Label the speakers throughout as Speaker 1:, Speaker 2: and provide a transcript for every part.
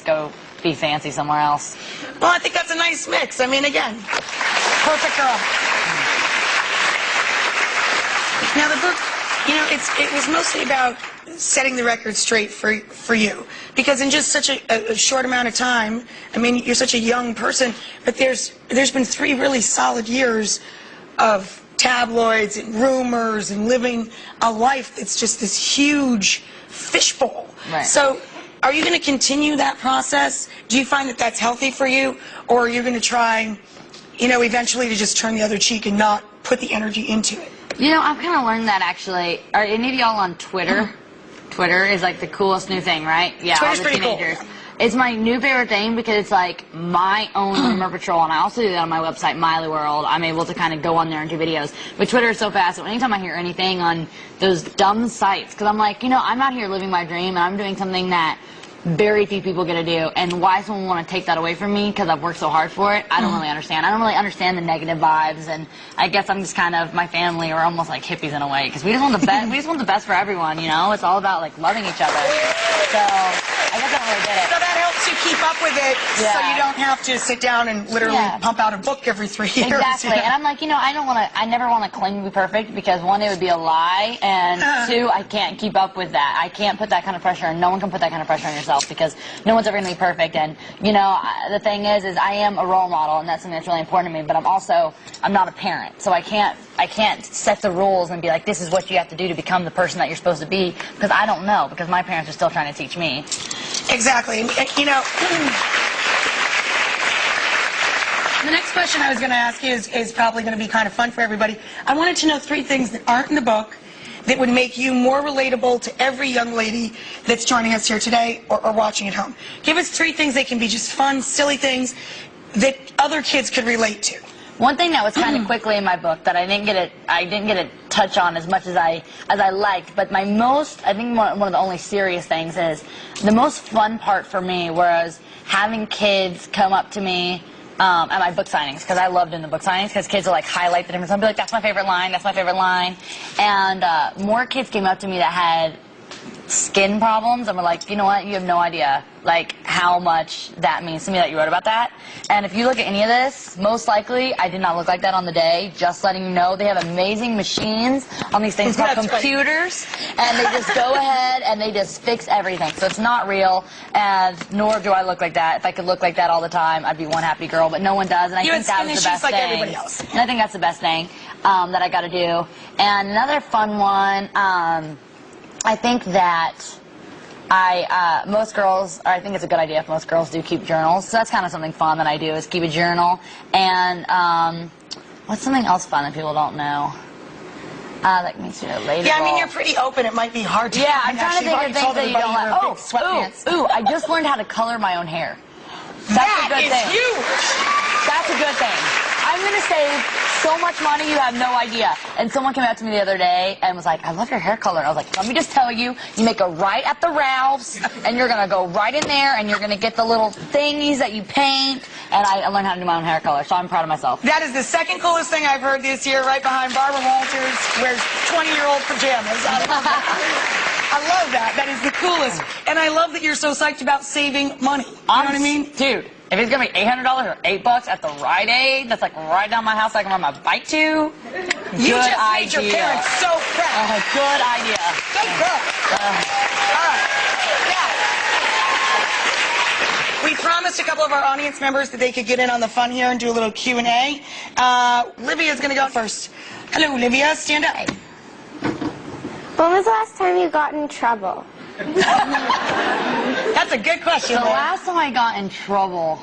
Speaker 1: go be fancy somewhere else.
Speaker 2: Well, I think that's a nice mix. I mean, again, perfect girl. Now, the book, you know, it was mostly about setting the record straight for you. Because in just such a short amount of time, I mean, you're such a young person, but there's been 3 really solid years of tabloids and rumors and living a life that's just this huge fishbowl.
Speaker 1: Right.
Speaker 2: So, are you going to continue that process? Do you find that that's healthy for you? Or are you going to try, you know, eventually to just turn the other cheek and not put the energy into it?
Speaker 1: You know, I've kind of learned that, actually. Are any of y'all on Twitter? Twitter is like the coolest new thing, right? Yeah,
Speaker 2: Twitter's
Speaker 1: all the
Speaker 2: pretty
Speaker 1: teenagers.
Speaker 2: cool.
Speaker 1: It's my new favorite thing because it's like my own rumor patrol, and I also do that on my website, Miley World. I'm able to kind of go on there and do videos. But Twitter is so fast, so anytime I hear anything on those dumb sites, because I'm like, you know, I'm out here living my dream, and I'm doing something that very few people get to do, and why someone want to take that away from me because I've worked so hard for it, I don't really understand. I don't really understand the negative vibes, and I guess I'm just kind of, my family are almost like hippies in a way, because we just want the best. We just want the best for everyone, you know. It's all about like loving each other. So I guess I don't really get it.
Speaker 2: So that helps you keep up with it, so you don't have to sit down and literally pump out a book every 3 years.
Speaker 1: Exactly,
Speaker 2: You know?
Speaker 1: and I'm like, you know, I never want to claim to be perfect, because 1, it would be a lie, and 2, I can't keep up with that. I can't put that kind of pressure, and no one can put that kind of pressure on yourself, because no one's ever going to be perfect. And, you know, the thing is I am a role model, and that's something that's really important to me, but I'm not a parent, so I can't set the rules and be like, this is what you have to do to become the person that you're supposed to be, because I don't know, because my parents are still trying to teach me.
Speaker 2: Exactly. You know, the next question I was going to ask you is probably going to be kind of fun for everybody. I wanted to know 3 things that aren't in the book that would make you more relatable to every young lady that's joining us here today or watching at home. Give us 3 things. They can be just fun, silly things that other kids could relate to.
Speaker 1: One thing that was kind of quickly in my book that I didn't get to touch on as much as I liked, but my most, I think one of the only serious things is the most fun part for me was having kids come up to me at my book signings, because I loved doing the book signings, because kids will like highlight the difference. I'll be like, that's my favorite line, that's my favorite line. And more kids came up to me that had skin problems and were like, you know what, you have no idea like how much that means to me that you wrote about that. And if you look at any of this, most likely I did not look like that on the day. Just letting you know, they have amazing machines on these things called computers, and they just go ahead and they just fix everything. So it's not real, and nor do I look like that. If I could look like that all the time, I'd be one happy girl, but no one does, and I think that was the best
Speaker 2: like
Speaker 1: thing.
Speaker 2: Everybody else.
Speaker 1: And I think that's the best thing that I got to do. And another fun one, I think that most girls, or I think it's a good idea if most girls do keep journals. So that's kind of something fun that I do, is keep a journal. And what's something else fun that people don't know? That makes you relatable.
Speaker 2: Yeah, I mean, you're pretty open. It might be hard to.
Speaker 1: Yeah, I'm trying to think of things that you don't like.
Speaker 2: Sweatpants.
Speaker 1: Ooh, I just learned how to color my own hair. That's a good thing.
Speaker 2: Huge.
Speaker 1: That's a good thing. I'm going to save so much money, you have no idea. And someone came out to me the other day and was like, I love your hair color. And I was like, let me just tell you, you make a right at the Ralphs, and you're going to go right in there, and you're going to get the little thingies that you paint. And I learned how to do my own hair color, so I'm proud of myself.
Speaker 2: That is the second coolest thing I've heard this year, right behind Barbara Walters, wears 20-year-old pajamas. I love that. I love that. That is the coolest. And I love that you're so psyched about saving money. You know what I mean?
Speaker 1: Dude, if it's going to be $800 or $8 at the Rite Aid, that's like right down my house I can ride my bike to.
Speaker 2: You just made your parents so proud.
Speaker 1: Good idea.
Speaker 2: Good girl. All right. Now, we promised a couple of our audience members that they could get in on the fun here and do a little Q&A. Livia's going to go first. Hello, Livia. Stand up.
Speaker 3: When was the last time you got in trouble?
Speaker 2: That's a good question.
Speaker 1: The last time I got in trouble,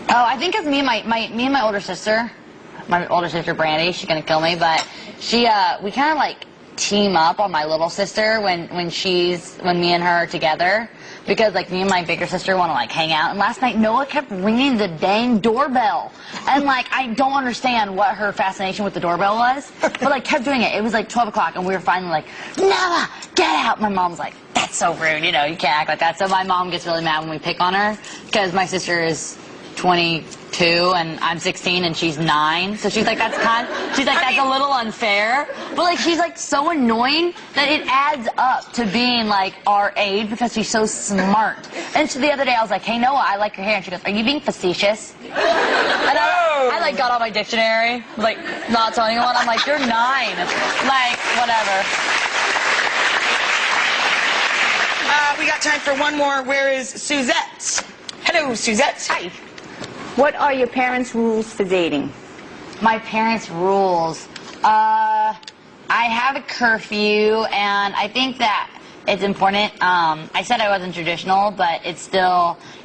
Speaker 1: I think it's me and my older sister. My older sister Brandy, she's gonna kill me, but we kind of like team up on my little sister when me and her are together, because like me and my bigger sister want to like hang out. And last night Noah kept ringing the dang doorbell, and like I don't understand what her fascination with the doorbell was, but like kept doing it. It was like 12 o'clock, and we were finally like, Noah, get out. My mom's like, that's so rude, you know, you can't act like that. So my mom gets really mad when we pick on her, because my sister is 22 and I'm 16 and she's 9. So she's like, that's a little unfair. But like, she's like so annoying that it adds up to being like our age because she's so smart. And so the other day I was like, hey Noah, I like your hair. And she goes, are you being facetious? And I like got out my dictionary, like not telling anyone. I'm like, you're 9. Like, whatever.
Speaker 2: We got time for one more. Where is Suzette? Hello, Suzette.
Speaker 1: Hi.
Speaker 4: What are your parents' rules for dating?
Speaker 1: My parents' rules. I have a curfew, and I think that it's important. I said I wasn't traditional, but it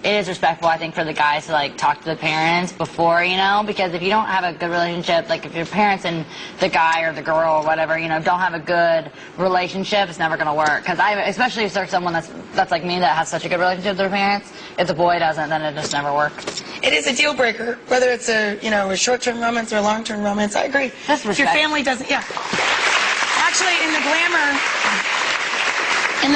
Speaker 1: is respectful, I think, for the guys to like talk to the parents before, you know, because if you don't have a good relationship, like if your parents and the guy or the girl or whatever, you know, don't have a good relationship, it's never gonna work. Because especially if there's someone that's like me that has such a good relationship with their parents, if the boy doesn't, then it just never works.
Speaker 2: It is a deal breaker, whether it's a short-term romance or a long-term romance. I agree.
Speaker 1: That's
Speaker 2: if your family doesn't, yeah. Actually, in the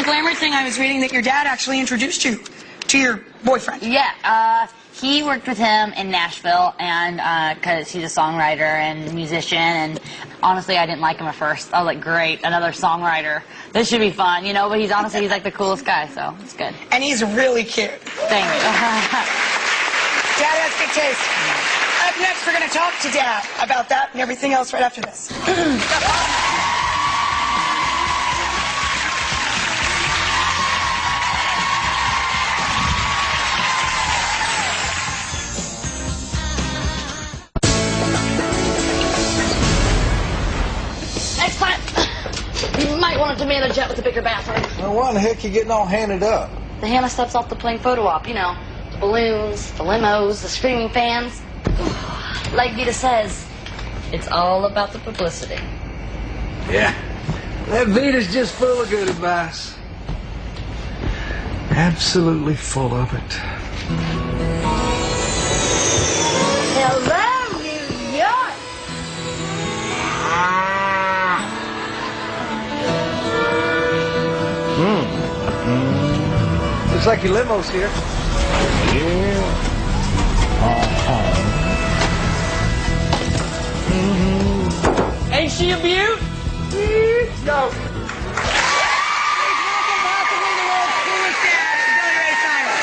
Speaker 2: glamour thing, I was reading that your dad actually introduced you to your boyfriend.
Speaker 1: Yeah, he worked with him in Nashville, and because he's a songwriter and musician, and honestly, I didn't like him at first. I was like, great, another songwriter. This should be fun, you know, but he's like the coolest guy, so it's good.
Speaker 2: And he's really cute.
Speaker 1: Thank you.
Speaker 2: Dad has good taste. Up next, we're going to talk to Dad about that and everything else right after this.
Speaker 1: Next time, you might want to demand a jet with a bigger bathroom.
Speaker 5: Well, why in the heck are you getting all handed up?
Speaker 1: The Hannah steps off the plane photo op, you know. The balloons, the limos, the screaming fans. Like Vita says, it's all about the publicity.
Speaker 5: Yeah. That Vita's just full of good advice. Absolutely full of it.
Speaker 3: Hello, New York.
Speaker 5: Looks like your limo's here. Yeah.
Speaker 2: Ain't she a beaut? Go. Ray Cyrus.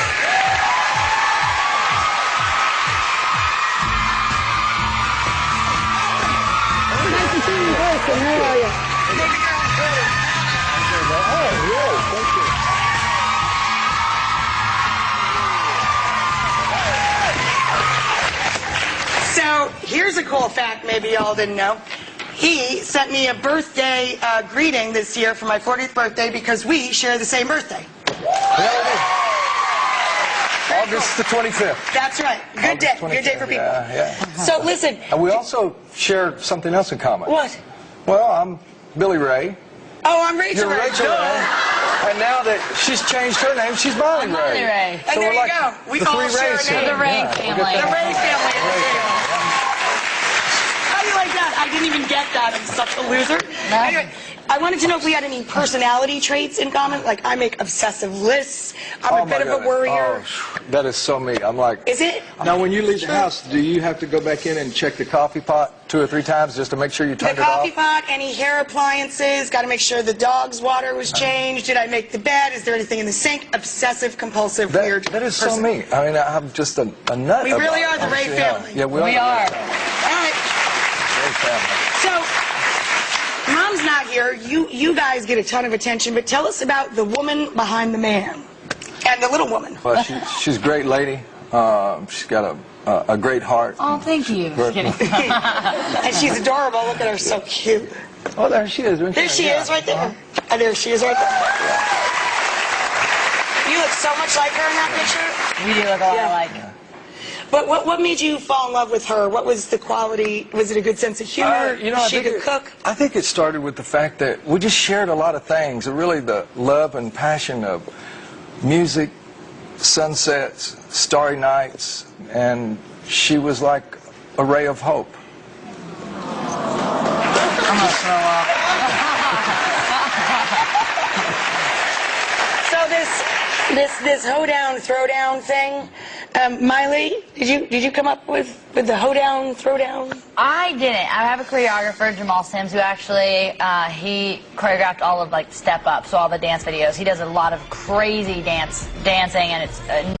Speaker 3: Nice to see you in person. How are you?
Speaker 2: So here's a cool fact maybe y'all didn't know. He sent me a birthday greeting this year for my 40th birthday because we share the same birthday.
Speaker 5: August the 25th.
Speaker 2: That's right. Good day. Good day for people.
Speaker 5: Yeah.
Speaker 2: So listen.
Speaker 5: And we also share something else in common.
Speaker 2: What?
Speaker 5: Well, I'm Billy Ray.
Speaker 2: Oh, I'm Rachel
Speaker 5: You're
Speaker 2: Ray.
Speaker 5: Rachael Ray. And now that she's changed her name, she's Miley Ray.
Speaker 1: Miley Ray.
Speaker 2: And there
Speaker 5: we're
Speaker 2: you go. We
Speaker 5: the
Speaker 2: all
Speaker 5: three
Speaker 2: share a
Speaker 5: Rays
Speaker 2: name.
Speaker 5: here.
Speaker 1: The Ray
Speaker 5: Yeah,
Speaker 1: family.
Speaker 2: The Ray family. How do you like that? I didn't even get that. I'm such a loser. Anyway, I wanted to know if we had any personality traits in common. Like, I make obsessive lists. I'm a bit of a worrier.
Speaker 5: Oh, that is so me. I'm like...
Speaker 2: Is it?
Speaker 5: Now, when you leave the house, do you have to go back in and check the coffee pot 2 or 3 times just to make sure you
Speaker 2: The
Speaker 5: turned it off?
Speaker 2: coffee pot, any hair appliances, got to make sure the dog's water was changed. Did I make the bed? Is there anything in the sink? Obsessive, compulsive, weird
Speaker 5: That is
Speaker 2: person.
Speaker 5: so me. I mean, I'm just a nut.
Speaker 2: We really are the
Speaker 5: about it.
Speaker 2: Ray family.
Speaker 5: Yeah, we
Speaker 1: We are.
Speaker 2: All right.
Speaker 5: Ray family.
Speaker 2: So, Mom's not here. You guys get a ton of attention, but tell us about the woman behind the man and the little woman.
Speaker 5: Well, she's a great lady. She's got a great heart.
Speaker 1: Oh, thank you. Just kidding.
Speaker 2: And she's adorable. Look at her, so cute.
Speaker 5: Oh, there she is.
Speaker 2: There she is, right there. And there she is, right there. You look so much like her in that picture.
Speaker 1: We do look a lot alike.
Speaker 2: But what made you fall in love with her? What was the quality? Was it a good sense of humor? She could cook?
Speaker 5: I think it started with the fact that we just shared a lot of things. Really, the love and passion of music, sunsets, starry nights, and she was like a ray of hope.
Speaker 1: I'm gonna throw up.
Speaker 2: So this This hoedown, throwdown thing. Miley, did you come up with the hoedown, throwdown?
Speaker 1: I didn't. I have a choreographer, Jamal Sims, who actually he choreographed all of like Step Up, so all the dance videos. He does a lot of crazy dancing, and it's